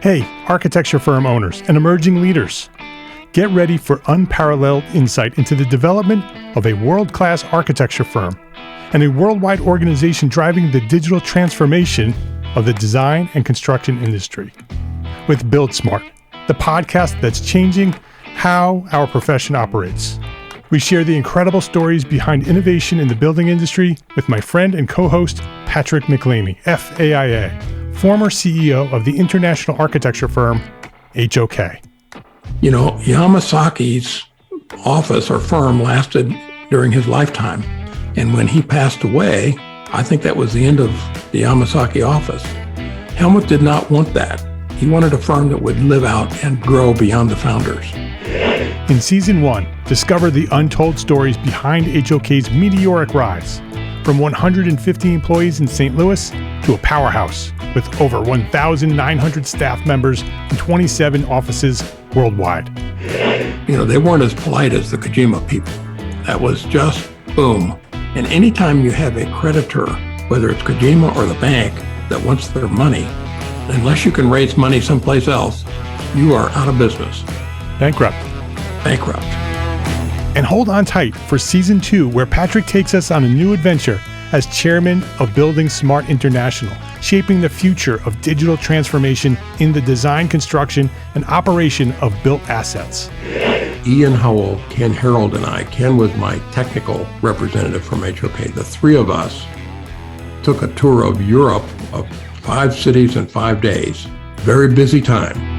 Hey, architecture firm owners and emerging leaders. Get ready for unparalleled insight into the development of a world-class architecture firm and a worldwide organization driving the digital transformation of the design and construction industry. With Build Smart, the podcast that's changing how our profession operates. We share the incredible stories behind innovation in the building industry with my friend and co-host, Patrick McLeamy, FAIA, former CEO of the international architecture firm, HOK. You know, Yamasaki's office or firm lasted during his lifetime. And when he passed away, I think that was the end of the Yamasaki office. Helmut did not want that. He wanted a firm that would live out and grow beyond the founders. In Season 1, discover the untold stories behind HOK's meteoric rise, from 150 employees in St. Louis to a powerhouse with over 1,900 staff members and 27 offices worldwide. You know, they weren't as polite as the Kojima people. That was just boom. And anytime you have a creditor, whether it's Kojima or the bank, that wants their money, unless you can raise money someplace else, you are out of business. Bankrupt. And hold on tight for Season 2, where Patrick takes us on a new adventure as chairman of Building Smart International, shaping the future of digital transformation in the design, construction, and operation of built assets. Ian Howell, Ken Harold, and I, Ken was my technical representative from HOK. The three of us took a tour of Europe of 5 cities in 5 days. Very busy time.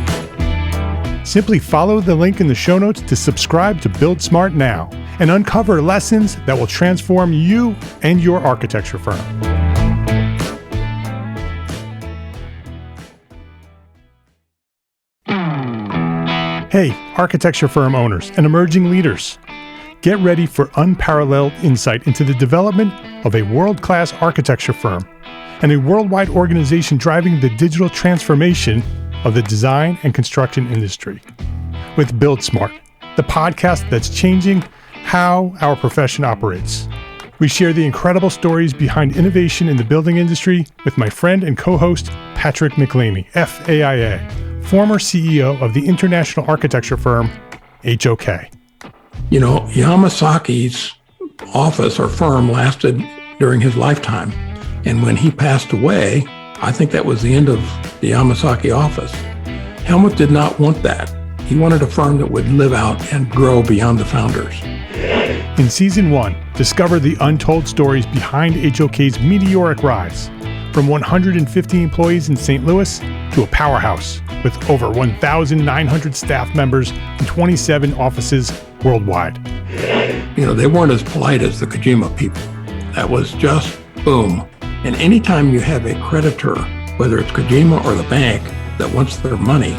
Simply follow the link in the show notes to subscribe to Build Smart now and uncover lessons that will transform you and your architecture firm. Hey, architecture firm owners and emerging leaders. Get ready for unparalleled insight into the development of a world-class architecture firm and a worldwide organization driving the digital transformation of the design and construction industry. With Build Smart, the podcast that's changing how our profession operates. We share the incredible stories behind innovation in the building industry with my friend and co-host, Patrick McLeamy, FAIA, former CEO of the international architecture firm, HOK. You know, Yamasaki's office or firm lasted during his lifetime. And when he passed away, I think that was the end of the Yamasaki office. Helmut did not want that. He wanted a firm that would live out and grow beyond the founders. In Season 1, discover the untold stories behind HOK's meteoric rise, from 150 employees in St. Louis to a powerhouse with over 1,900 staff members and 27 offices worldwide. You know, they weren't as polite as the Kojima people. That was just boom. And anytime you have a creditor, whether it's Kojima or the bank, that wants their money,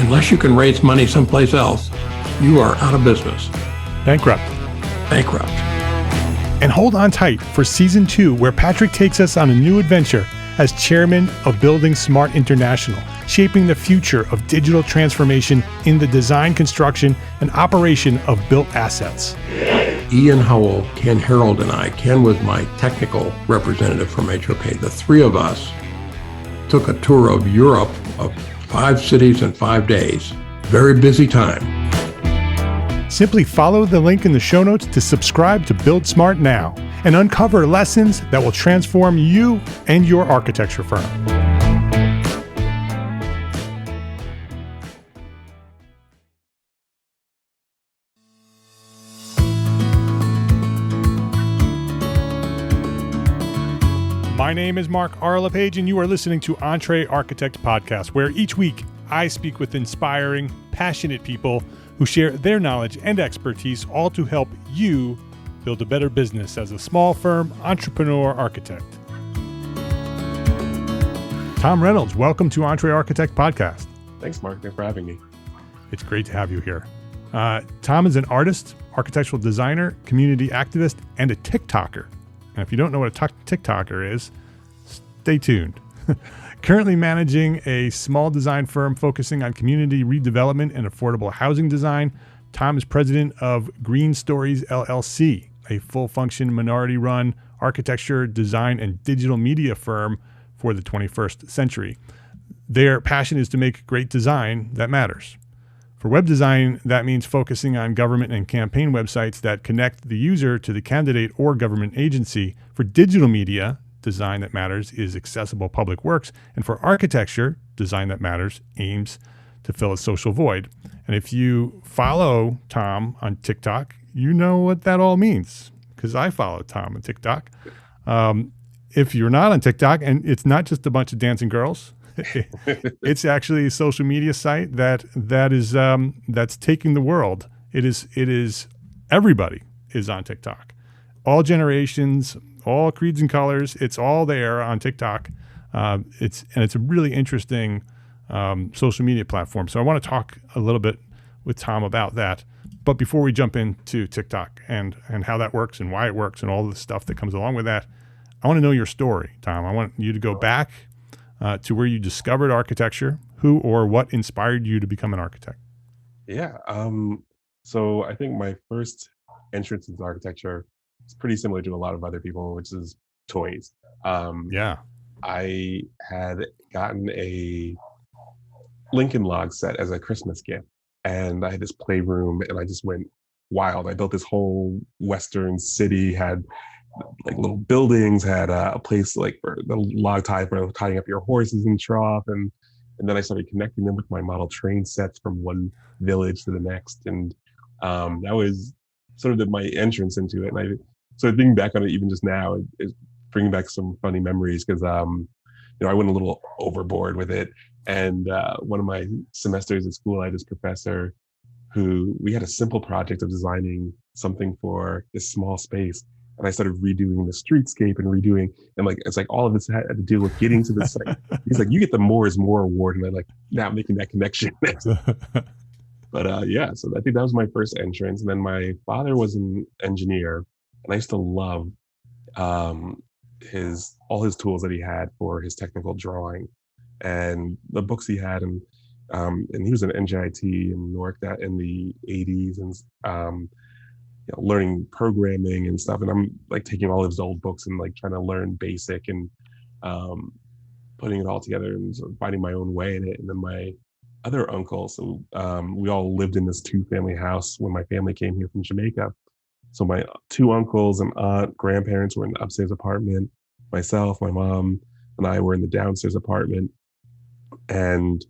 unless you can raise money someplace else, you are out of business. Bankrupt. And hold on tight for Season 2, where Patrick takes us on a new adventure as chairman of Building Smart International, shaping the future of digital transformation in the design, construction, and operation of built assets. Ian Howell, Ken Harold, and I, Ken was my technical representative from HOK. The three of us took a tour of Europe of 5 cities in 5 days. Very busy time. Simply follow the link in the show notes to subscribe to Build Smart now and uncover lessons that will transform you and your architecture firm. My name is Mark R. LePage, and you are listening to Montclair Architects podcast, where each week I speak with inspiring, passionate people who share their knowledge and expertise, all to help you build a better business as a small firm entrepreneur architect. Tom Reynolds, welcome to Montclair Architects podcast. Thanks, Mark. Thanks for having me. It's great to have you here. Tom is an artist, architectural designer, community activist, and a TikToker. And if you don't know what a TikToker is, stay tuned. Currently managing a small design firm focusing on community redevelopment and affordable housing design, Tom is president of Green Stories LLC, a full-function minority-run architecture, design, and digital media firm for the 21st century. their passion is to make great design that matters. For web design, that means focusing on government and campaign websites that connect the user to the candidate or government agency. For digital media, design that matters is accessible public works. And for architecture, design that matters aims to fill a social void. And if you follow Tom on TikTok, you know what that all means, because I follow Tom on TikTok. If you're not on TikTok, and it's not just a bunch of dancing girls, it's actually a social media site that's taking the world. It is everybody is on TikTok, all generations, all creeds and colors. It's all there on TikTok. It's a really interesting social media platform. So I want to talk a little bit with Tom about that. But before we jump into TikTok and how that works and why it works and all the stuff that comes along with that, I want to know your story, Tom. I want you to go back to where you discovered architecture, who or what inspired you to become an architect. Yeah. So I think my first entrance into architecture is pretty similar to a lot of other people, which is toys. Yeah. I had gotten a Lincoln Log set as a Christmas gift, and I had this playroom, and I just went wild. I built this whole Western city, had like little buildings, had a place like for the log tie for tying up your horses in trough, and then I started connecting them with my model train sets from one village to the next, and that was sort of my entrance into it. And I sort of thinking back on it even just now is bringing back some funny memories, because I went a little overboard with it. And one of my semesters at school, I had this professor who we had a simple project of designing something for this small space. And I started redoing the streetscape and it's like all of this had to deal with getting to the site. He's like, you get the more is more award. And I'm like, now I'm making that connection. But yeah, so I think that was my first entrance. And then my father was an engineer, and I used to love all his tools that he had for his technical drawing and the books he had. And he was an NJIT and worked at in the 80s and learning programming and stuff. And I'm like taking all of his old books and like trying to learn basic and putting it all together and sort of finding my own way in it. And then my other uncle, so we all lived in this 2-family house when my family came here from Jamaica. So my 2 uncles and aunt, grandparents were in the upstairs apartment. Myself, my mom, and I were in the downstairs apartment. And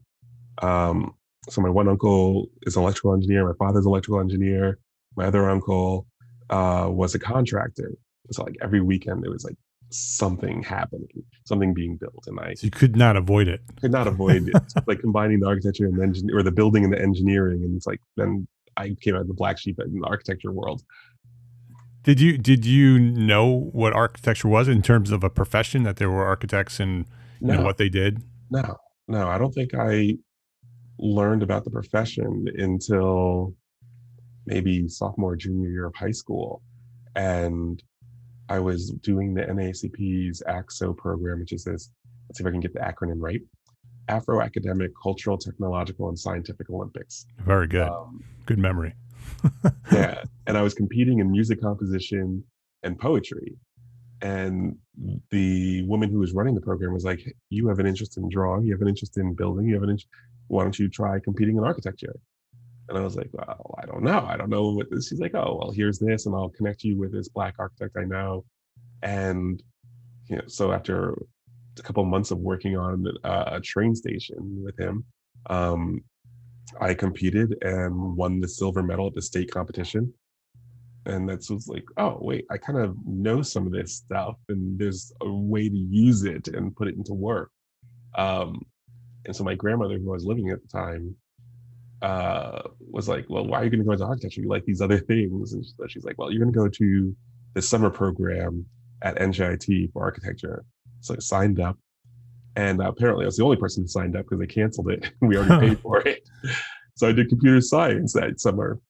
so my one uncle is an electrical engineer. My father's an electrical engineer. My other uncle was a contractor. So like every weekend, there was like something happening, something being built. And so you could not avoid it. Could not avoid it. Like combining the architecture and the building and the engineering. And it's like, then I came out of the black sheep in the architecture world. Did you know what architecture was in terms of a profession, that there were architects and you know what they did? No, I don't think I learned about the profession until maybe sophomore, junior year of high school. And I was doing the NAACP's ACSO program, which is this, let's see if I can get the acronym right, Afro-Academic, Cultural, Technological, and Scientific Olympics. Very good. Good memory. Yeah. And I was competing in music composition and poetry. And the woman who was running the program was like, you have an interest in drawing, you have an interest in building, why don't you try competing in architecture? And I was like, well, I don't know what this. She's like, oh, well, here's this, and I'll connect you with this Black architect I know. And so after a couple of months of working on a train station with him, I competed and won the silver medal at the state competition. And that was like, oh, wait, I kind of know some of this stuff, and there's a way to use it and put it into work. And so my grandmother, who I was living at the time, was like, well, why are you going to go into architecture? You like these other things. And she's like, well, you're going to go to the summer program at NJIT for architecture. So I signed up. And apparently I was the only person who signed up because they canceled it. We already paid for it. So I did computer science that summer.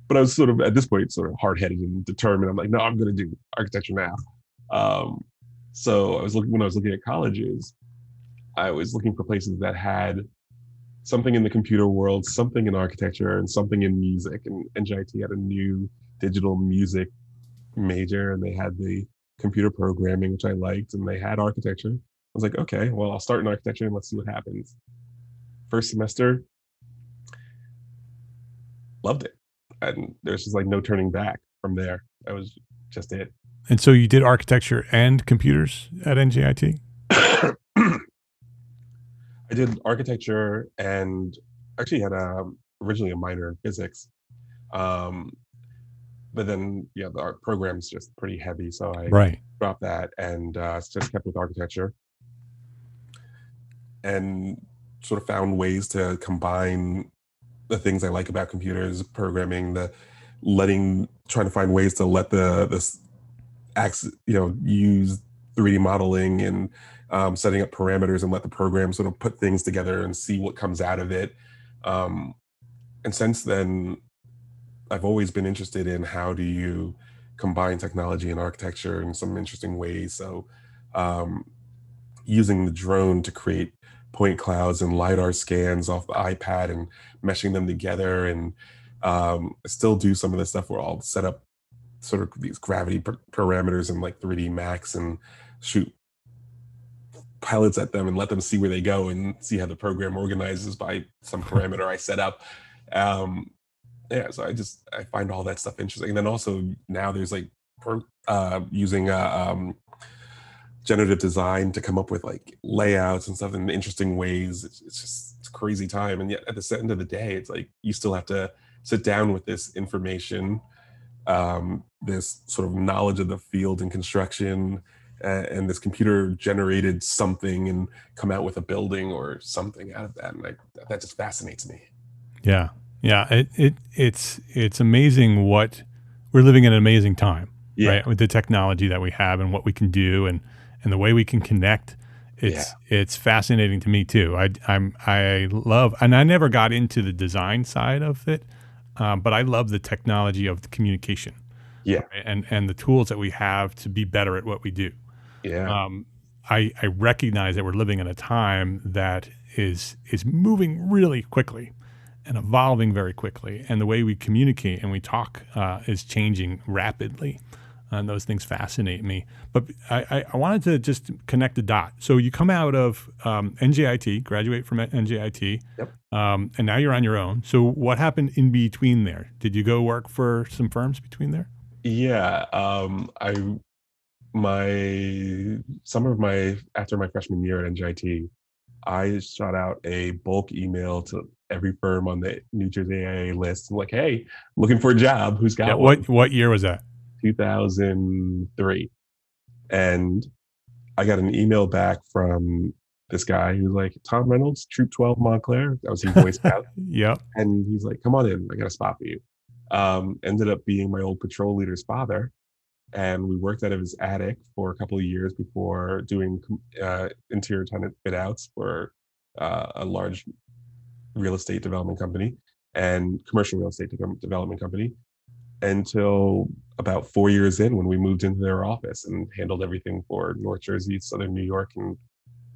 But I was sort of, at this point, sort of hard-headed and determined. I'm like, no, I'm going to do architecture now. So when I was looking at colleges, I was looking for places that had something in the computer world, something in architecture, and something in music. And NJIT had a new digital music major, and they had the computer programming, which I liked, and they had architecture. was like, okay, well, I'll start in architecture and let's see what happens. First semester, loved it. And there's just like no turning back from there. That was just it. And so you did architecture and computers at NJIT? I did architecture and actually had originally a minor in physics. But then, yeah, the art program's just pretty heavy. So I dropped that and just kept with architecture and sort of found ways to combine the things I like about computers, programming, trying to find ways to let use 3D modeling and setting up parameters and let the program sort of put things together and see what comes out of it. And since then, I've always been interested in how do you combine technology and architecture in some interesting ways. So using the drone to create point clouds and LiDAR scans off the iPad and meshing them together, and still do some of the stuff where I'll set up sort of these gravity parameters in like 3D Max and shoot pilots at them and let them see where they go and see how the program organizes by some parameter I set up. Yeah, so I find all that stuff interesting. And then also now there's like using generative design to come up with like layouts and stuff in interesting ways. It's a crazy time. And yet at the end of the day, it's like you still have to sit down with this information, this sort of knowledge of the field and construction, and this computer generated something and come out with a building or something out of that. And that just fascinates me. Yeah. Yeah. It's amazing what we're living in an amazing time, right? With the technology that we have and what we can do and the way we can connect. It's fascinating to me too. I love, and I never got into the design side of it, but I love the technology of the communication. Yeah. Right? And the tools that we have to be better at what we do. Yeah. I recognize that we're living in a time that is moving really quickly and evolving very quickly. And the way we communicate and we talk is changing rapidly. And those things fascinate me. But I wanted to just connect the dot. So you come out of NJIT, graduate from NJIT, Yep. And now you're on your own. So what happened in between there? Did you go work for some firms between there? Yeah. After my freshman year at NJIT, I shot out a bulk email to every firm on the New Jersey AA list. I'm like, hey, looking for a job. Who's got one? What year was that? 2003. And I got an email back from this guy who's like, Tom Reynolds, Troop 12 Montclair. That was his Boy Scout. Yep. And he's like, come on in. I got a spot for you. Ended up being my old patrol leader's father. And we worked out of his attic for a couple of years before doing interior tenant fit outs for a large real estate development company and commercial real estate development company, until about 4 years in when we moved into their office and handled everything for North Jersey, Southern New York, and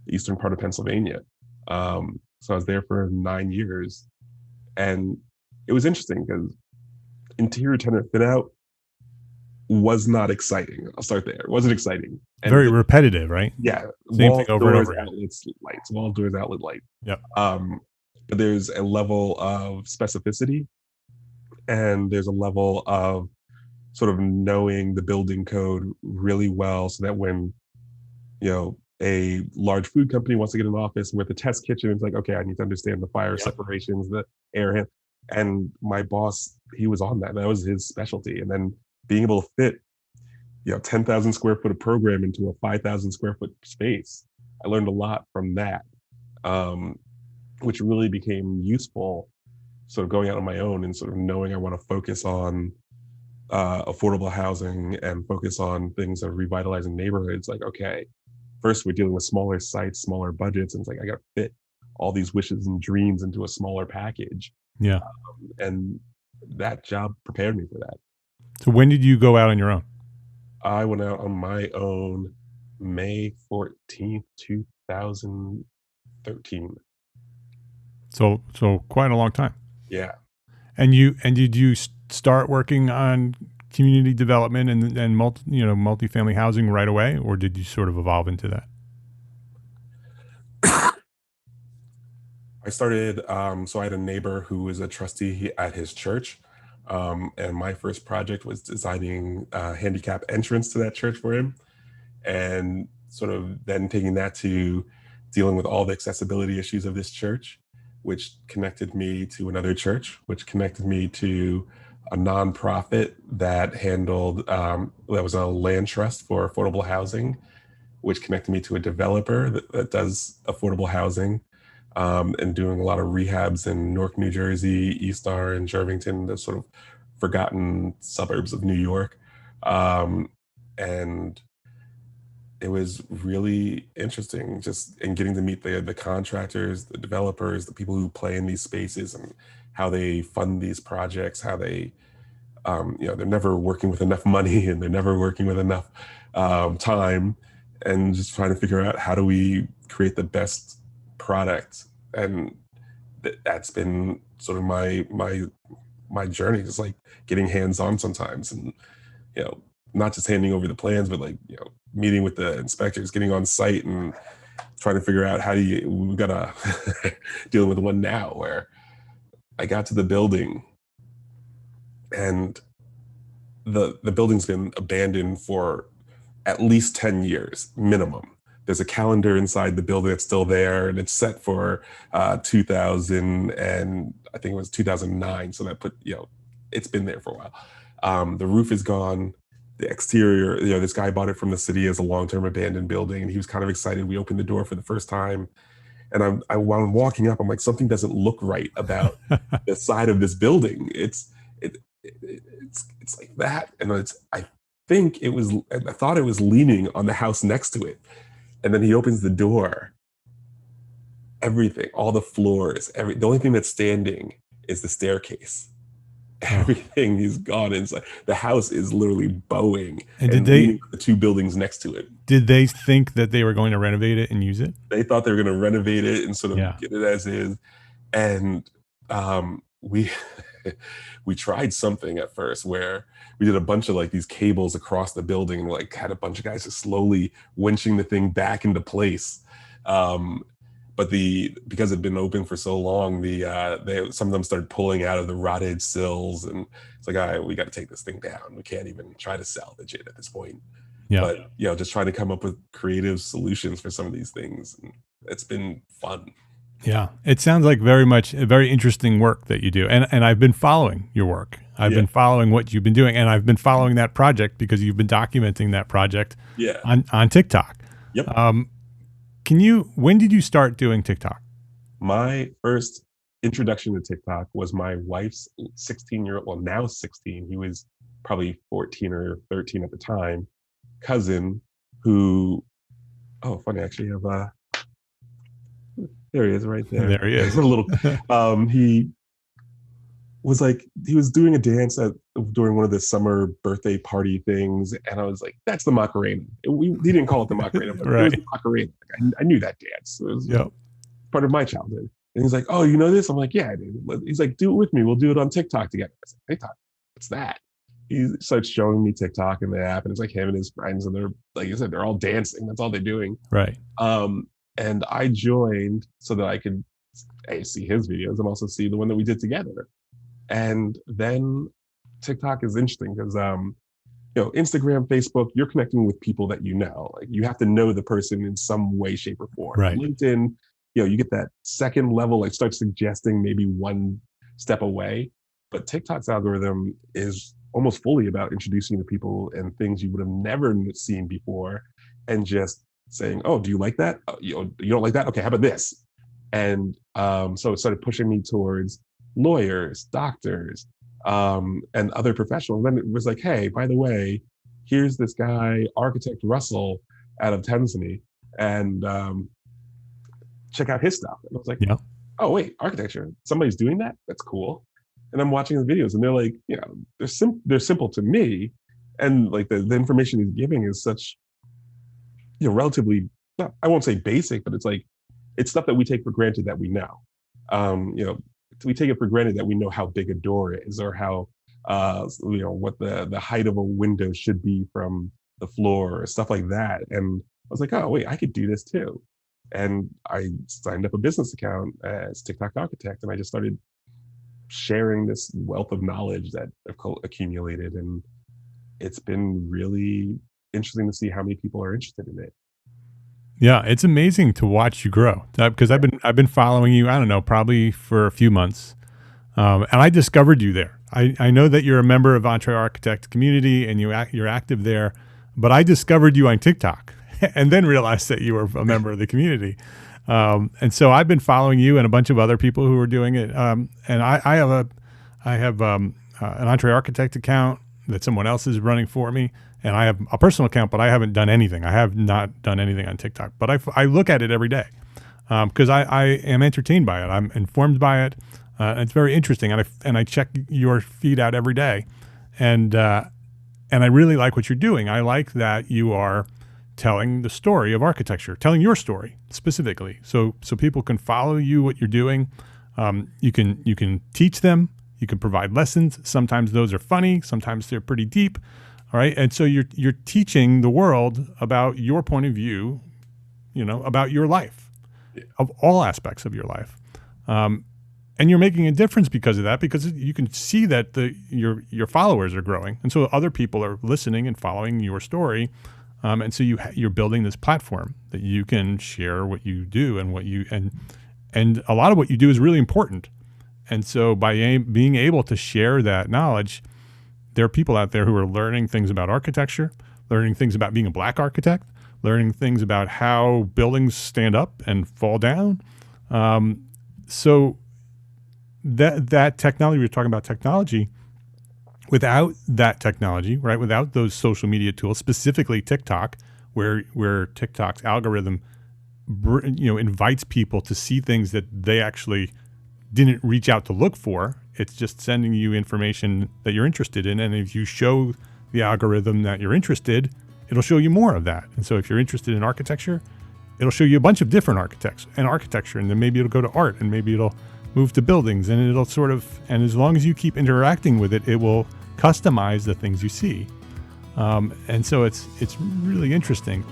the eastern part of Pennsylvania. So I was there for 9 years. And it was interesting because interior tenant fit out was not exciting. I'll start there. It wasn't exciting. And very repetitive, right? Yeah. Same thing over and over again. Outlets, lights, wall doors, outlet light. Yep. But there's a level of specificity and there's a level of sort of knowing the building code really well so that when, a large food company wants to get an office with a test kitchen, it's like, okay, I need to understand the fire separations, the air hand. And my boss, he was on that. That was his specialty. And then being able to fit, 10,000 square foot of program into a 5,000 square foot space. I learned a lot from that, which really became useful sort of going out on my own and sort of knowing I want to focus on affordable housing and focus on things of revitalizing neighborhoods. Like, okay, first we're dealing with smaller sites, smaller budgets. And it's like, I got to fit all these wishes and dreams into a smaller package. Yeah. And that job prepared me for that. So when did you go out on your own? I went out on my own May 14th, 2013. So quite a long time. Yeah. And did you start working on community development and multifamily housing right away, or did you sort of evolve into that? I started, so I had a neighbor who was a trustee at his church. And my first project was designing a handicap entrance to that church for him. And sort of then taking that to dealing with all the accessibility issues of this church, which connected me to another church, which connected me to a nonprofit that handled, that was a land trust for affordable housing, which connected me to a developer that does affordable housing, and doing a lot of rehabs in Newark, New Jersey, East Star, and Jervington, the sort of forgotten suburbs of New York. And it was really interesting just in getting to meet the contractors, the developers, the people who play in these spaces, and how they fund these projects, how they, they're never working with enough money and they're never working with enough time, and just trying to figure out how do we create the best product. And that's been sort of my journey, just like getting hands-on sometimes, and not just handing over the plans, but like meeting with the inspectors, getting on site and trying to figure out we've got to dealing with one now where I got to the building and the building's been abandoned for at least 10 years minimum. There's a calendar inside the building that's still there, and it's set for 2000, and I think it was 2009. So that it's been there for a while. The roof is gone. The exterior, this guy bought it from the city as a long-term abandoned building, and he was kind of excited. We opened the door for the first time, and while I'm walking up, I'm like, something doesn't look right about the side of this building. It's like that, and I thought it was leaning on the house next to it. And then he opens the door. Everything, all the floors, the only thing that's standing is the staircase. Everything is gone inside. The house is literally bowing and leaning the two buildings next to it. Did they think that they were going to renovate it and use it? They thought they were going to renovate it and sort of get it as is. And we tried something at first where we did a bunch of like these cables across the building, and like had a bunch of guys just slowly winching the thing back into place. But because it'd been open for so long, some of them started pulling out of the rotted sills, and it's like, all right, we got to take this thing down. We can't even try to salvage it at this point. Yeah. But just trying to come up with creative solutions for some of these things, and it's been fun. Yeah, it sounds like very much a very interesting work that you do, and I've been following your work. I've been following what you've been doing, and I've been following that project because you've been documenting that project on TikTok. Yep. When did you start doing TikTok? My first introduction to TikTok was my wife's 16-year-old, well, now 16, he was probably 14 or 13 at the time, cousin who, funny, actually, there he is right there. There he is. A little, he was doing a dance during one of the summer birthday party things, and I was like, "That's the Macarena." He didn't call it the Macarena, but right. It was the Macarena. I knew that dance. It was part of my childhood. And he's like, "Oh, you know this?" I'm like, "Yeah, I do." He's like, "Do it with me. We'll do it on TikTok together." I said, "TikTok? What's that?" He starts showing me TikTok and the app, and it's like him and his friends, and they're, like you said, they're all dancing. That's all they're doing. Right. And I joined so that I could see his videos and also see the one that we did together. And then TikTok is interesting because, Instagram, Facebook, you're connecting with people that you know. Like, you have to know the person in some way, shape, or form. Right. LinkedIn, you get that second level, like start suggesting maybe one step away. But TikTok's algorithm is almost fully about introducing you to people and things you would have never seen before, and just saying, "Oh, do you like that? Oh, you don't like that? Okay, how about this?" And so it started pushing me towards lawyers, doctors, and other professionals. Then it was like, "Hey, by the way, here's this guy, architect Russell out of Tennessee, and check out his stuff." And I was like, "Oh, wait, architecture, somebody's doing that? That's cool." And I'm watching his videos, and they're like, they're simple to me, and like the information he's giving is such, relatively, I won't say basic, but it's stuff that we take for granted that we know. We take it for granted that we know how big a door is, or how, what the height of a window should be from the floor, or stuff like that. And I was like, "Oh, wait, I could do this too." And I signed up a business account as TikTok Architect, and I just started sharing this wealth of knowledge that I've accumulated. And it's been really interesting to see how many people are interested in it. Yeah, it's amazing to watch you grow, because I've been following you, I don't know, probably for a few months. And I discovered you there. I know that you're a member of Montclair Architect community and you're active there, but I discovered you on TikTok and then realized that you were a member of the community. And so I've been following you and a bunch of other people who are doing it. And I have an Montclair Architect account that someone else is running for me. And I have a personal account, but I haven't done anything. I have not done anything on TikTok, but I look at it every day because I am entertained by it. I'm informed by it. It's very interesting, and I check your feed out every day, and I really like what you're doing. I like that you are telling the story of architecture, telling your story specifically, so people can follow you, what you're doing. You can teach them. You can provide lessons. Sometimes those are funny. Sometimes they're pretty deep. All right, and so you're teaching the world about your point of view, about your life, of all aspects of your life. And you're making a difference because of that, because you can see that your followers are growing, and so other people are listening and following your story, and so you're building this platform that you can share what you do and a lot of what you do is really important, and so by being able to share that knowledge, there are people out there who are learning things about architecture, learning things about being a Black architect, learning things about how buildings stand up and fall down. So that technology, we're talking about technology, without that technology, right, without those social media tools, specifically TikTok, where TikTok's algorithm invites people to see things that they actually didn't reach out to look for. It's just sending you information that you're interested in. And if you show the algorithm that you're interested, it'll show you more of that. And so if you're interested in architecture, it'll show you a bunch of different architecture, and then maybe it'll go to art, and maybe it'll move to buildings, and it'll and as long as you keep interacting with it, it will customize the things you see. And so it's really interesting.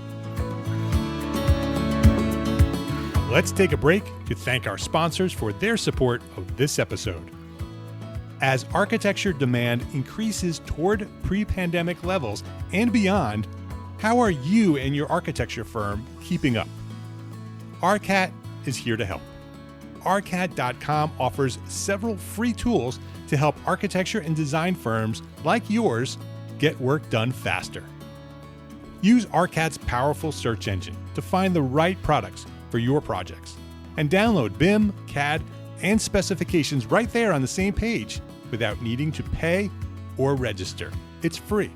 Let's take a break to thank our sponsors for their support of this episode. As architecture demand increases toward pre-pandemic levels and beyond, how are you and your architecture firm keeping up? ARCAT is here to help. ARCAT.com offers several free tools to help architecture and design firms like yours get work done faster. Use ARCAT's powerful search engine to find the right products for your projects, and download BIM, CAD, and specifications right there on the same page without needing to pay or register. It's free.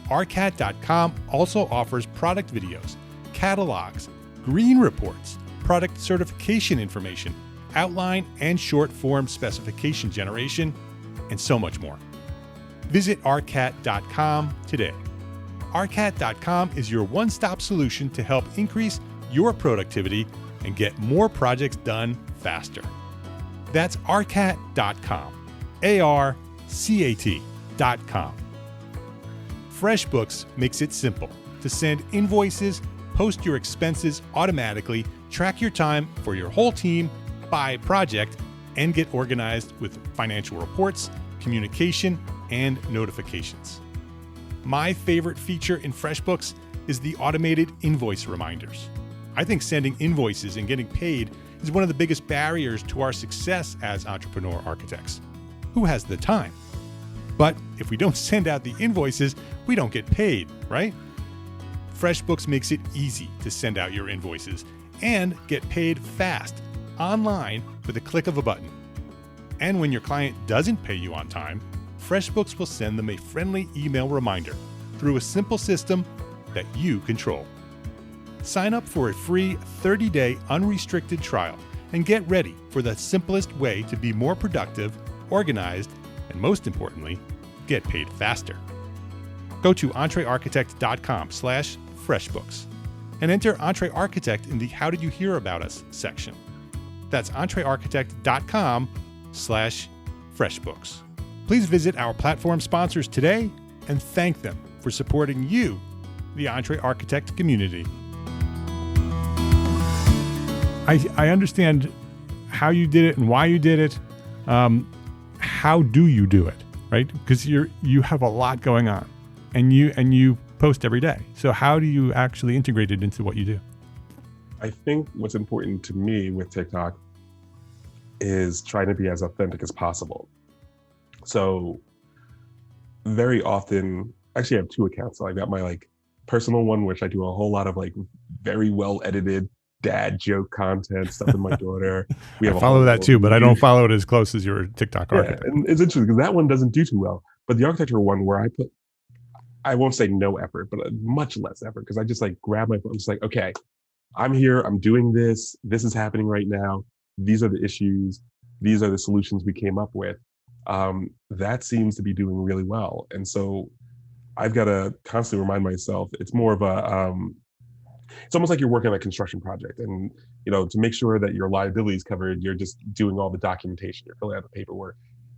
ARCAT.com also offers product videos, catalogs, green reports, product certification information, outline and short form specification generation, and so much more. Visit ARCAT.com today. ARCAT.com is your one-stop solution to help increase your productivity and get more projects done faster. That's ARCAT.com. ARCAT.com. FreshBooks makes it simple to send invoices, post your expenses automatically, track your time for your whole team by project, and get organized with financial reports, communication, and notifications. My favorite feature in FreshBooks is the automated invoice reminders. I think sending invoices and getting paid is one of the biggest barriers to our success as entrepreneur architects. Who has the time? But if we don't send out the invoices, we don't get paid, right? FreshBooks makes it easy to send out your invoices and get paid fast, online, with a click of a button. And when your client doesn't pay you on time, FreshBooks will send them a friendly email reminder through a simple system that you control. Sign up for a free 30-day unrestricted trial and get ready for the simplest way to be more productive, organized, and most importantly, get paid faster. Go to EntreArchitect.com/FreshBooks and enter EntreArchitect in the How Did You Hear About Us section. That's EntreArchitect.com/FreshBooks. Please visit our platform sponsors today and thank them for supporting you, the Entre Architect community. I understand how you did it and why you did it. How do you do it, right? Because you have a lot going on, and you post every day. So how do you actually integrate it into what you do? I think what's important to me with TikTok is trying to be as authentic as possible. So very often, actually I have two accounts. So I got my personal one, which I do a whole lot of very well edited dad joke content, stuff with my daughter. I follow that too, but I don't follow it as close as your TikTok architect. And it's interesting because that one doesn't do too well. But the architecture one where I won't say no effort, but much less effort, because I just grab my phone. I'm just okay, I'm here, I'm doing this. This is happening right now. These are the issues. These are the solutions we came up with. That seems to be doing really well. And so I've got to constantly remind myself, it's more of it's almost like you're working on a construction project, and to make sure that your liability is covered, you're just doing all the documentation, you're filling out the paperwork.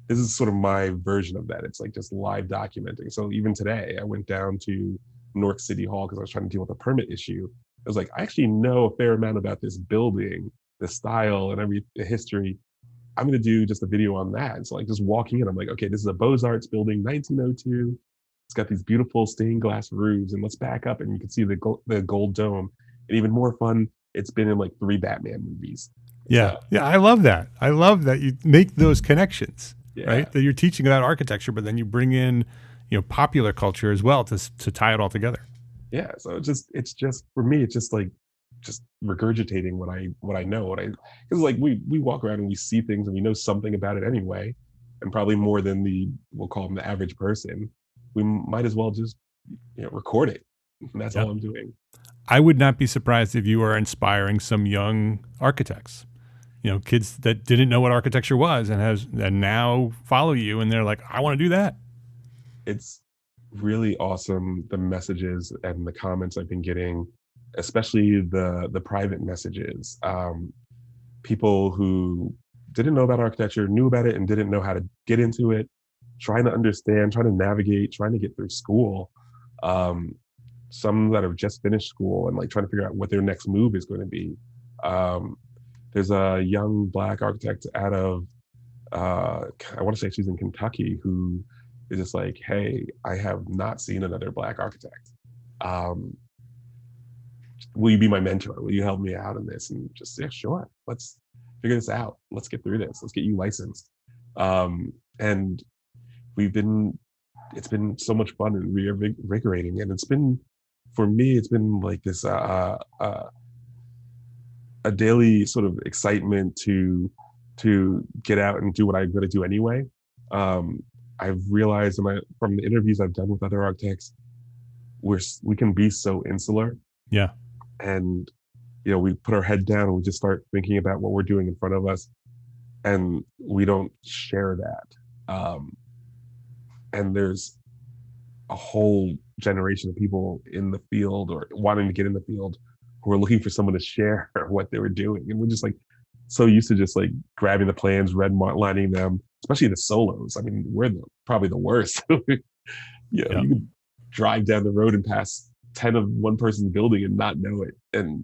This is sort of my version of that. It's just live documenting. So even today, I went down to Newark City Hall because I was trying to deal with a permit issue. I was I actually know a fair amount about this building, the style, and the history. I'm going to do just a video on that. And so just walking in, I'm okay, this is a Beaux-Arts building, 1902. It's got these beautiful stained glass roofs, and let's back up and you can see the gold dome. And even more fun, it's been in 3 Batman movies. Yeah. Yeah. I love that. I love that you make those connections, right? That you're teaching about architecture, but then you bring in, popular culture as well to tie it all together. Yeah. So it's just for me, it's just regurgitating what I know. Because we walk around and we see things and we know something about it anyway, and probably more than we'll call them the average person. We might as well just record it. And that's all I'm doing. I would not be surprised if you are inspiring some young architects, kids that didn't know what architecture was and now follow you, and they're I want to do that. It's really awesome, the messages and the comments I've been getting, especially the private messages. People who didn't know about architecture, knew about it and didn't know how to get into it, trying to understand, trying to navigate, trying to get through school. Some that have just finished school and trying to figure out what their next move is going to be. There's a young Black architect out of, I want to say she's in Kentucky, who is just hey, I have not seen another Black architect. Will you be my mentor? Will you help me out in this? And just, yeah, sure. Let's figure this out. Let's get through this. Let's get you licensed. And it's been so much fun and reinvigorating. And for me, it's been this, a daily sort of excitement to get out and do what I'm going to do anyway. I've realized from the interviews I've done with other architects, we can be so insular. Yeah. And, we put our head down and we just start thinking about what we're doing in front of us, and we don't share that. And there's a whole generation of people in the field or wanting to get in the field who are looking for someone to share what they were doing. And we're just so used to just grabbing the plans, redlining them, especially the solos. I mean, we're probably the worst. You could drive down the road and pass 10 of one person's building and not know it. And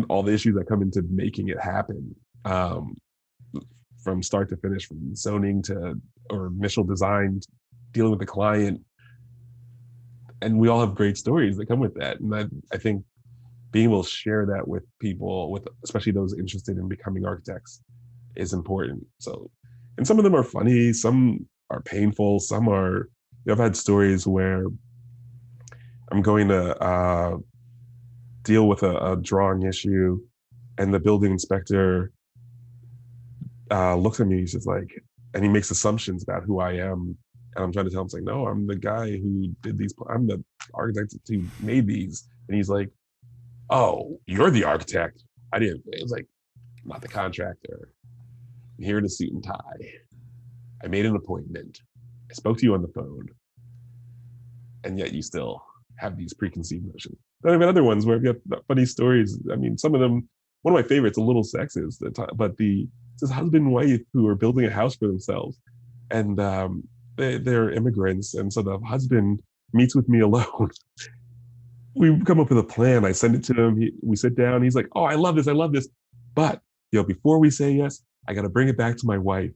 all the issues that come into making it happen, from start to finish, from zoning or initial design, dealing with the client. And we all have great stories that come with that. And I think being able to share that with people, especially those interested in becoming architects, is important. So, and some of them are funny, some are painful, some are, I've had stories where I'm going to deal with a drawing issue, and the building inspector looks at me, he's just and he makes assumptions about who I am. And I'm trying to tell him, no, I'm the guy who did these. I'm the architect who made these. And he's oh, you're the architect. I didn't. It was not the contractor. I'm here in a suit and tie. I made an appointment. I spoke to you on the phone. And yet you still have these preconceived notions. Then I've got other ones where I've got funny stories. I mean, some of them, one of my favorites, a little sexist, but it's this husband and wife who are building a house for themselves. And they're immigrants. And so the husband meets with me alone. we come up with a plan. I send it to him. We sit down. He's like, "Oh, I love this. I love this." But before we say yes, I got to bring it back to my wife.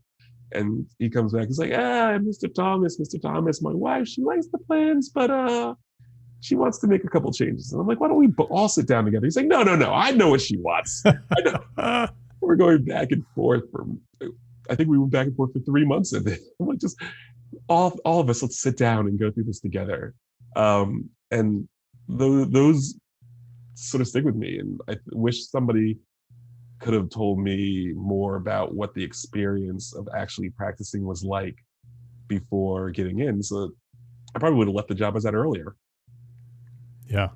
And he comes back. He's like, Mr. Thomas, my wife, she likes the plans, but she wants to make a couple changes. And I'm like, why don't we all sit down together? He's like, no, I know what she wants. I know. We're going back and forth I think we went back and forth for 3 months of it. I'm like, just all of us, let's sit down and go through this together. And those sort of stick with me. And I wish somebody could have told me more about what the experience of actually practicing was like before getting in. So I probably would have left the job I was at earlier. Yeah.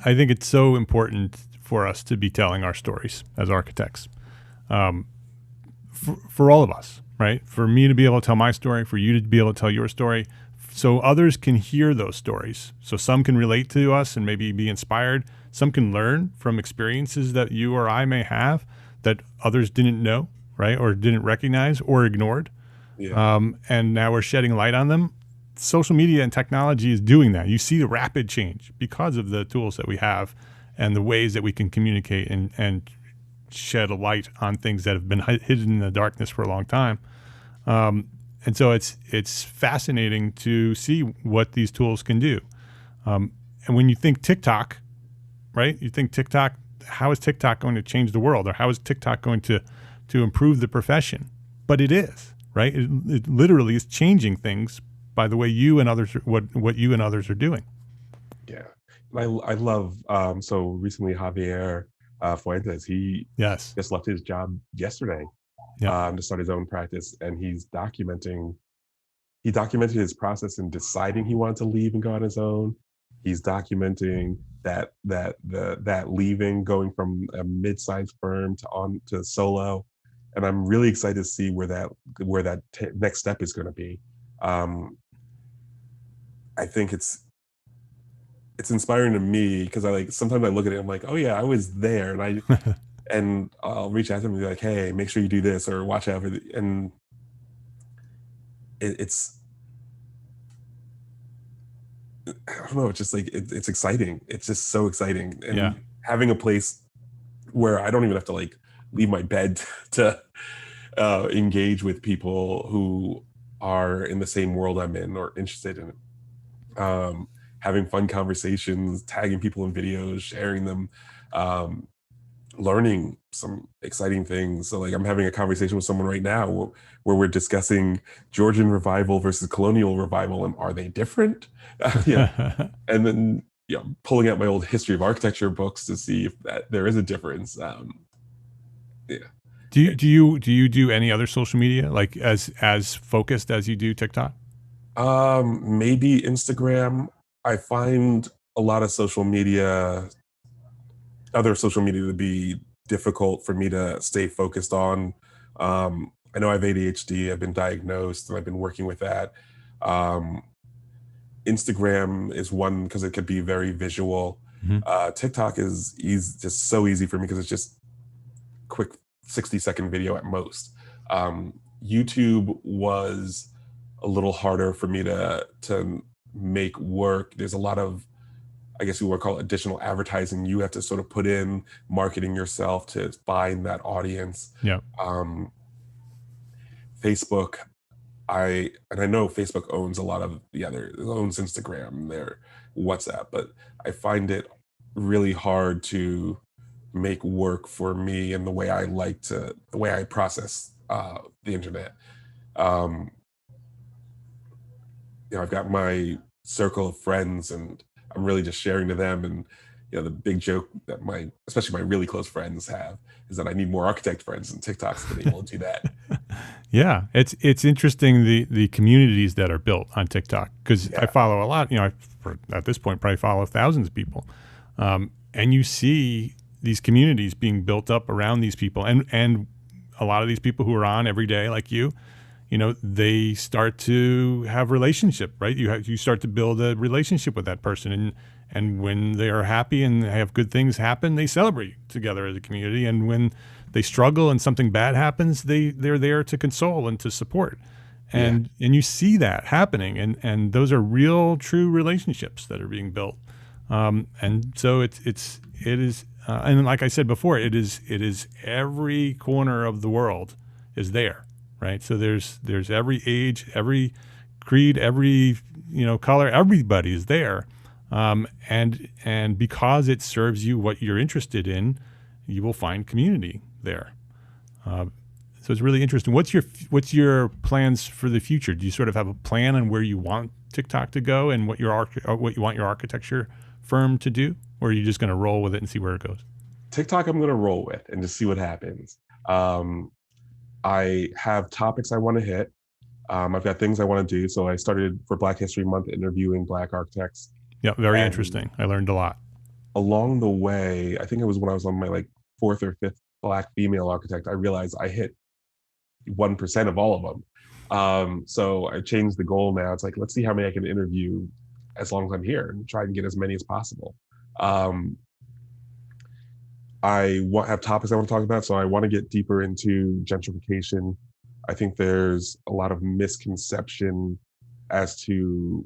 I think it's so important for us to be telling our stories as architects. For all of us, right? For me to be able to tell my story, for you to be able to tell your story, so others can hear those stories. So some can relate to us and maybe be inspired. Some can learn from experiences that you or I may have that others didn't know, right? Or didn't recognize or ignored. Yeah. And now we're shedding light on them. Social media and technology is doing that. You see the rapid change because of the tools that we have and the ways that we can communicate and shed a light on things that have been hidden in the darkness for a long time. And so it's fascinating to see what these tools can do. And when you think TikTok, right? You think TikTok, how is TikTok going to change the world, or how is TikTok going to improve the profession? But it is, right? It literally is changing things by the way you and others, what you and others are doing. Yeah. I love, so recently Javier Fuentes, he just left his job yesterday to start his own practice, and he documented his process in deciding he wanted to leave and go on his own. He's documenting that leaving, going from a mid-sized firm to solo, and I'm really excited to see where that next step is going to be. I think it's inspiring to me because sometimes I look at it, I'm like, oh yeah, I was there, and I'll reach out to them and be like, hey, make sure you do this or watch out for and it's I don't know, it's just like it's exciting. It's just so exciting, and having a place where I don't even have to leave my bed to engage with people who are in the same world I'm in or interested in it. Having fun conversations, tagging people in videos, sharing them, learning some exciting things. So I'm having a conversation with someone right now where we're discussing Georgian revival versus colonial revival, and are they different? And then pulling out my old history of architecture books to see if there is a difference. Do you do any other social media as focused as you do TikTok? Maybe Instagram. I find a lot of other social media to be difficult for me to stay focused on. I know I have ADHD. I've been diagnosed and I've been working with that. Instagram is one because it could be very visual. Mm-hmm. TikTok is just so easy for me because it's just quick 60-second video at most. YouTube was a little harder for me to make work. There's a lot of, I guess you would call it, additional advertising you have to sort of put in, marketing yourself to find that audience. Facebook, I know Facebook owns a lot of it owns Instagram, their WhatsApp, but I find it really hard to make work for me and the way I process the internet. I've got my circle of friends and I'm really just sharing to them. And the big joke that especially my really close friends have is that I need more architect friends, and TikTok's been able to do that. Yeah, it's interesting the communities that are built on TikTok, because I follow a lot. At this point probably follow thousands of people, and you see these communities being built up around these people, and a lot of these people who are on every day, like you, they start to have relationship, right? You start to build a relationship with that person, and when they are happy and have good things happen, they celebrate together as a community. And when they struggle and something bad happens, they're there to console and to support. And you see that happening, and those are real, true relationships that are being built. And so it is, and like I said before, it is every corner of the world is there, right? So there's every age, every creed, every color, everybody is there, and because it serves you what you're interested in, you will find community there. So it's really interesting. What's your plans for the future? Do you sort of have a plan on where you want TikTok to go and what you want your architecture firm to do, or are you just going to roll with it and see where it goes? TikTok, I'm going to roll with and just see what happens. I have topics I want to hit. I've got things I want to do. So I started for Black History Month interviewing Black architects. Yeah, very interesting. I learned a lot. Along the way, I think it was when I was on my 4th or 5th Black female architect, I realized I hit 1% of all of them. So I changed the goal now. It's let's see how many I can interview as long as I'm here and try and get as many as possible. I have topics I want to talk about, so I want to get deeper into gentrification. I think there's a lot of misconception as to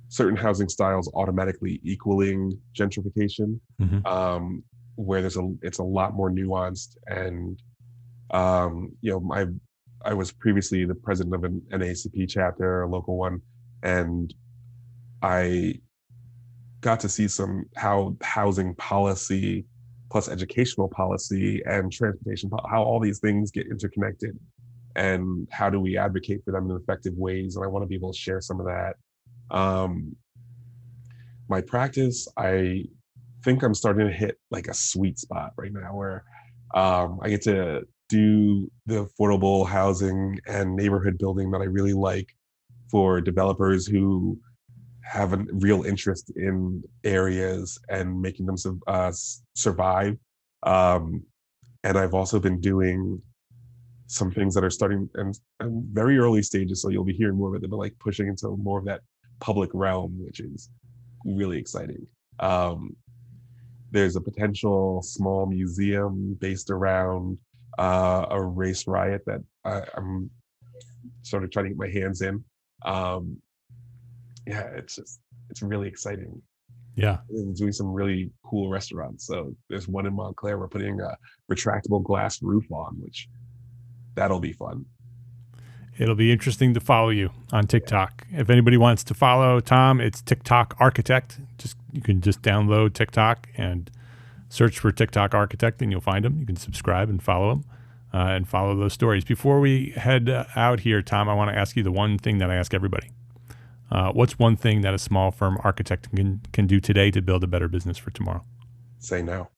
certain housing styles automatically equaling gentrification, where it's a lot more nuanced. And I was previously the president of an NAACP chapter, a local one, and I got to see how housing policy plus educational policy and transportation, how all these things get interconnected, and how do we advocate for them in effective ways. And I want to be able to share some of that. My practice, I think I'm starting to hit a sweet spot right now where I get to do the affordable housing and neighborhood building that I really like for developers who have a real interest in areas and making them survive. And I've also been doing some things that are starting and very early stages, so you'll be hearing more of it, but pushing into more of that public realm, which is really exciting. There's a potential small museum based around a race riot that I'm sort of trying to get my hands in. It's really exciting. Yeah. And doing some really cool restaurants. So there's one in Montclair we're putting a retractable glass roof on, which that'll be fun. It'll be interesting to follow you on TikTok. If anybody wants to follow Tom, it's TikTok Architect. You can just download TikTok and search for TikTok Architect, and you'll find him. You can subscribe and follow him and follow those stories. Before we head out here, Tom, I want to ask you the one thing that I ask everybody. What's one thing that a small firm architect can do today to build a better business for tomorrow? Say no.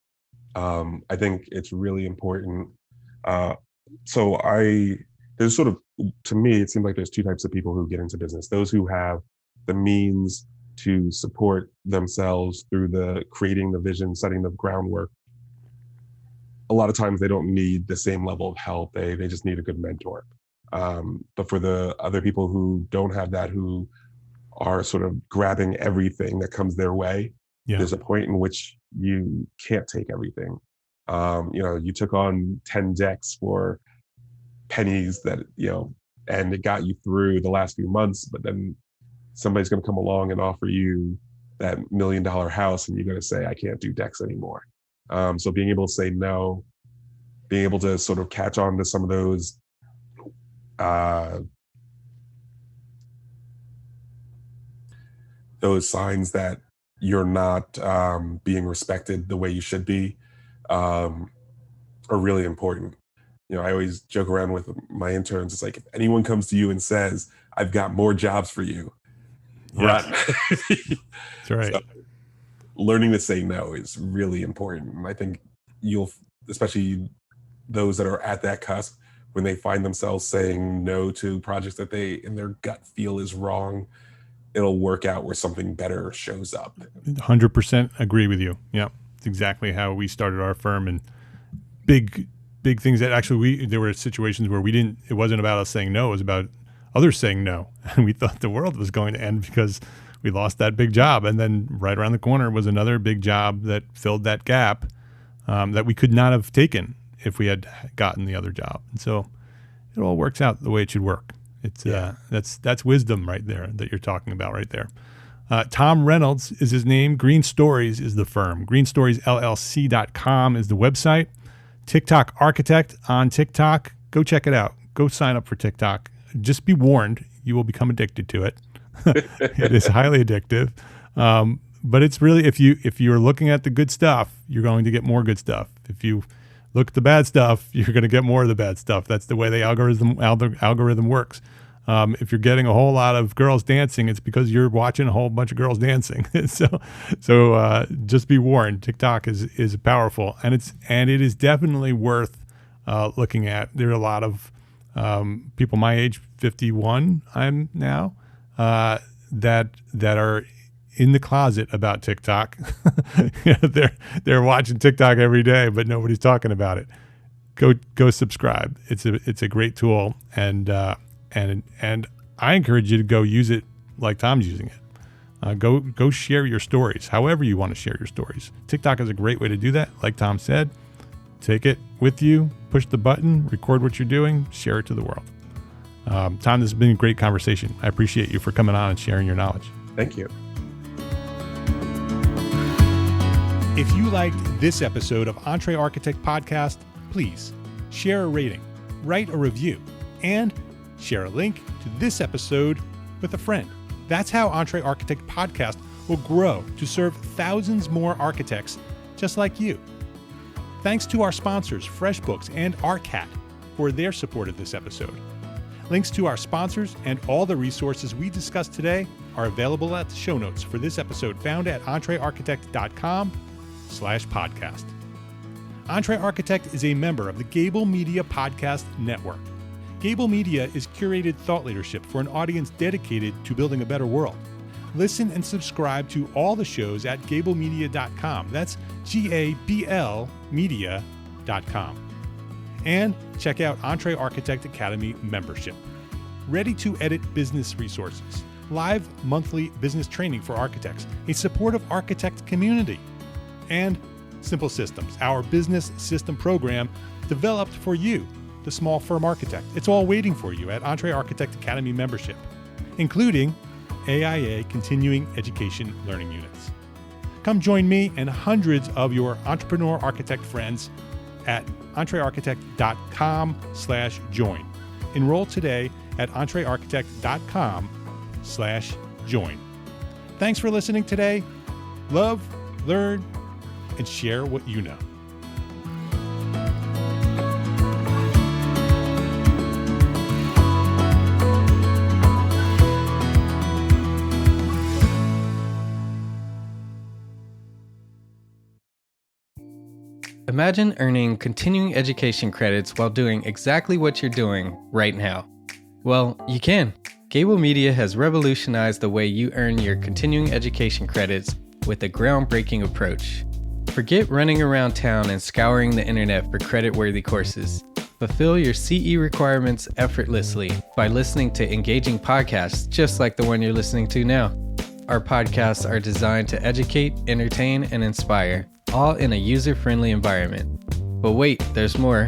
I think it's really important. There's sort of, to me, it seems like there's two types of people who get into business. Those who have the means to support themselves through the creating the vision, setting the groundwork. A lot of times they don't need the same level of help. They just need a good mentor. But for the other people who don't have that, who are sort of grabbing everything that comes their way, there's a point in which you can't take everything. You took on 10 decks for pennies that, and it got you through the last few months, but then somebody's going to come along and offer you that $1 million house, and you're going to say, I can't do decks anymore. So being able to say no, being able to sort of catch on to some of those signs that you're not being respected the way you should be, are really important. I always joke around with my interns. It's if anyone comes to you and says, I've got more jobs for you, run. That's right. So, learning to say no is really important. And I think especially those that are at that cusp, when they find themselves saying no to projects that they, in their gut, feel is wrong, it'll work out where something better shows up. 100% agree with you. Yeah, it's exactly how we started our firm. And big things that actually there were situations where it wasn't about us saying no, it was about others saying no. And we thought the world was going to end because we lost that big job. And then right around the corner was another big job that filled that gap that we could not have taken if we had gotten the other job. And so it all works out the way it should work. It's that's wisdom right there that you're talking about right there. Tom Reynolds is his name. Green Stories is the firm. GreenStoriesLLC.com is the website. TikTok Architect on TikTok. Go check it out. Go sign up for TikTok. Just be warned, you will become addicted to it. It is highly addictive. But it's really, if you're looking at the good stuff, you're going to get more good stuff. If you look at the bad stuff, you're going to get more of the bad stuff. That's the way the algorithm works. If you're getting a whole lot of girls dancing, it's because you're watching a whole bunch of girls dancing. so just be warned. TikTok is powerful, and it is definitely worth looking at. There are a lot of people my age, 51, I'm now, that are in the closet about TikTok. They're watching TikTok every day, but nobody's talking about it. Go subscribe. It's a great tool, and I encourage you to go use it like Tom's using it. Go share your stories, however you want to share your stories. TikTok is a great way to do that. Like Tom said, take it with you, push the button, record what you're doing, share it to the world. Tom, this has been a great conversation. I appreciate you for coming on and sharing your knowledge. Thank you. If you liked this episode of Entre Architect Podcast, please share a rating, write a review, and share a link to this episode with a friend. That's how Entre Architect Podcast will grow to serve thousands more architects just like you. Thanks to our sponsors, FreshBooks and ARCAT, for their support of this episode. Links to our sponsors and all the resources we discussed today are available at the show notes for this episode, found at entrearchitect.com/podcast. Entre Architect is a member of the Gable Media Podcast Network. Gable Media is curated thought leadership for an audience dedicated to building a better world. Listen and subscribe to all the shows at gablemedia.com. That's GABL media.com. And check out Entre Architect Academy membership. Ready-to-edit business resources, live monthly business training for architects, a supportive architect community, and Simple Systems, our business system program developed for you, the small firm architect. It's all waiting for you at Entre Architect Academy membership, including AIA continuing education learning units. Come join me and hundreds of your entrepreneur architect friends at entrearchitect.com/join. Enroll today at entrearchitect.com/join. Thanks for listening today. Love, learn, and share what you know. Imagine earning continuing education credits while doing exactly what you're doing right now. Well, you can. Gable Media has revolutionized the way you earn your continuing education credits with a groundbreaking approach. Forget running around town and scouring the internet for credit-worthy courses. Fulfill your CE requirements effortlessly by listening to engaging podcasts just like the one you're listening to now. Our podcasts are designed to educate, entertain, and inspire, all in a user-friendly environment. But wait, there's more.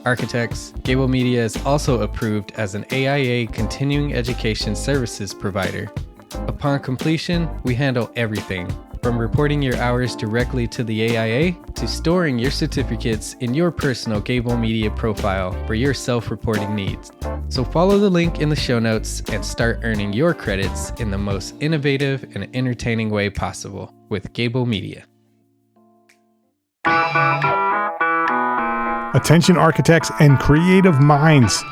Architects, Gable Media is also approved as an AIA continuing education services provider. Upon completion, we handle everything, from reporting your hours directly to the AIA to storing your certificates in your personal Gable Media profile for your self-reporting needs. So follow the link in the show notes and start earning your credits in the most innovative and entertaining way possible with Gable Media. Attention architects and creative minds,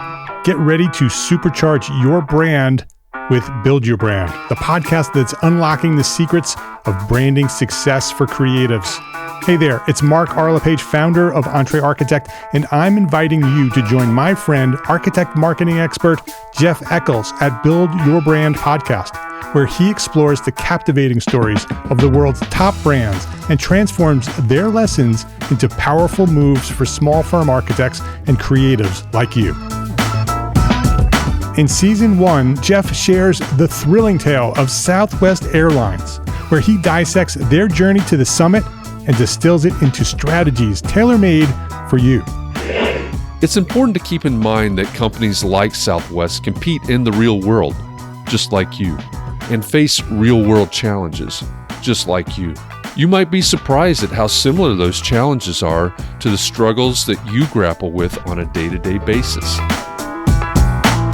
get ready to supercharge your brand with Build Your Brand, the podcast that's unlocking the secrets of branding success for creatives. Hey there, it's Mark Arlepage, founder of Entre Architect, and I'm inviting you to join my friend, architect marketing expert Jeff Eccles at Build Your Brand podcast, where he explores the captivating stories of the world's top brands and transforms their lessons into powerful moves for small firm architects and creatives like you. In Season 1, Jeff shares the thrilling tale of Southwest Airlines, where he dissects their journey to the summit and distills it into strategies tailor-made for you. It's important to keep in mind that companies like Southwest compete in the real world, just like you. and face real-world challenges, just like you. You might be surprised at how similar those challenges are to the struggles that you grapple with on a day-to-day basis.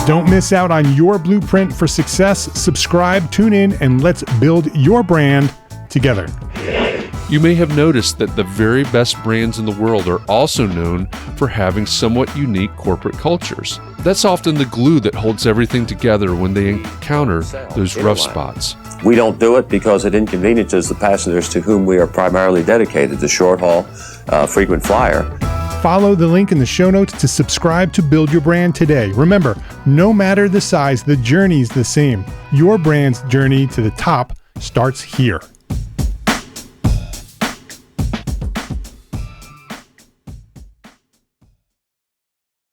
Don't miss out on your blueprint for success. Subscribe, tune in, and let's build your brand together. You may have noticed that the very best brands in the world are also known for having somewhat unique corporate cultures. That's often the glue that holds everything together when they encounter those rough spots. We don't do it because it inconveniences the passengers to whom we are primarily dedicated, the short haul, frequent flyer. Follow the link in the show notes to subscribe to Build Your Brand today. Remember, no matter the size, the journey's the same. Your brand's journey to the top starts here.